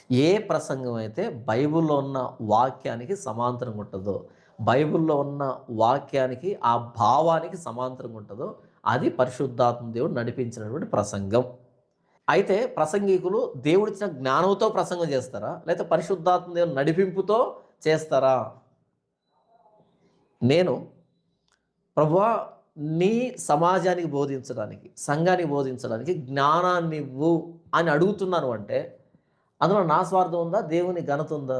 ఏ ప్రసంగం అయితే బైబిల్‌లో ఉన్న వాక్యానికి సమాంతరంగా ఉంటదో, బైబిల్‌లో ఉన్న వాక్యానికి, ఆ భావానికి సమాంతరంగా ఉంటదో, అది పరిశుద్ధాత్మ దేవుడు నడిపించినటువంటి ప్రసంగం. అయితే ప్రసంగికులు దేవుడిచ్చిన జ్ఞానంతో ప్రసంగం చేస్తారా? లేతే పరిశుద్ధాత్మ దేవుని నడిపింపుతో చేస్తారా? నేను ప్రభువా నీ సమాజానికి బోధించడానికి, సంఘానికి బోధించడానికి జ్ఞానాన్నివ్వు అని అడుగుతున్నాను అంటే, అందులో నా స్వార్థం ఉందా? దేవుని ఘనత ఉందా?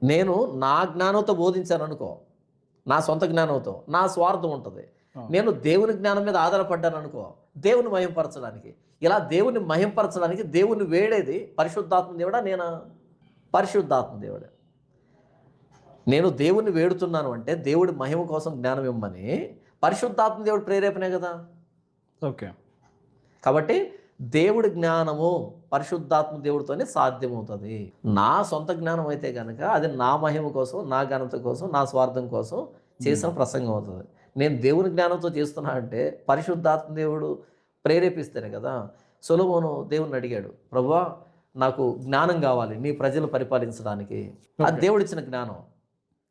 నేను నా జ్ఞానంతో బోధించాననుకో, నా సొంత జ్ఞానంతో, నా స్వార్థం ఉంటది. అవును. నేను దేవుని జ్ఞానం మీద ఆధారపడ్డాననుకో, దేవుని మహింపరచడానికి. ఇలా దేవుని మహింపరచడానికి దేవుని వేడేది పరిశుద్ధాత్మ దేవుడా? నేనా? పరిశుద్ధాత్మ దేవుడే. నేను దేవుణ్ణి వేడుతున్నాను అంటే, దేవుడి మహిమ కోసం జ్ఞానం ఇమ్మని పరిశుద్ధాత్మ దేవుడి ప్రేరేపణే గదా! ఓకే. కాబట్టి దేవుడి జ్ఞానము పరిశుద్ధాత్మ దేవుడితోనే సాధ్యమవుతది. నా సొంత జ్ఞానం అయితే గనక అది నా మహిమ కోసం, నా ఘనత కోసం, నా స్వార్థం కోసం చేసిన ప్రసంగం అవుతది. నేను దేవుని జ్ఞానంతో చేస్తున్నా అంటే పరిశుద్ధాత్మ దేవుడు ప్రేరేపిస్తేనే కదా! సొలొమోను దేవుణ్ణి అడిగాడు. ప్రభువా నాకు జ్ఞానం గావాలి నీ ప్రజలు పరిపాలించడానికి. అది ఓకే. దేవుడిచ్చిన జ్ఞానం.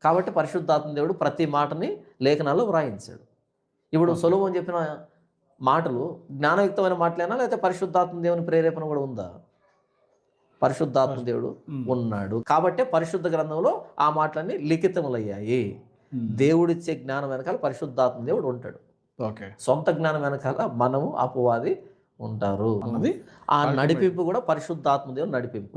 కాబట్టి పరిశుద్ధాత్మ దేవుడు ప్రతి మాటని లేఖనాల్లో వ్రాయించాడు. ఇప్పుడు ఓకే. సొలొమోను చెప్పిన మాటలు జ్ఞానయుక్తమైన మాటలేనా? లేకపోతే పరిశుద్ధాత్మ దేవుని ప్రేరేపణ గూడా ఉందా? పరిశుద్ధాత్మ ఫస్ట్ దేవుడు హ్మ్. ఉన్నాడు. కాబట్టే పరిశుద్ధ గ్రంథంలో ఆ మాటలన్నీ లిఖితములయ్యాయి. హ్మ్. దేవుడిచ్చే జ్ఞానం వెనకాల పరిశుద్ధాత్మ దేవుడు ఉంటాడు. ఓకే. సొంత జ్ఞానం వెనకాల మనము, అపవాది ఉంటారు. అన్నది ఆ అల్టిమేట్. నడిపింపు గూడా పరిశుద్ధాత్మ దేవుని నడిపింపు.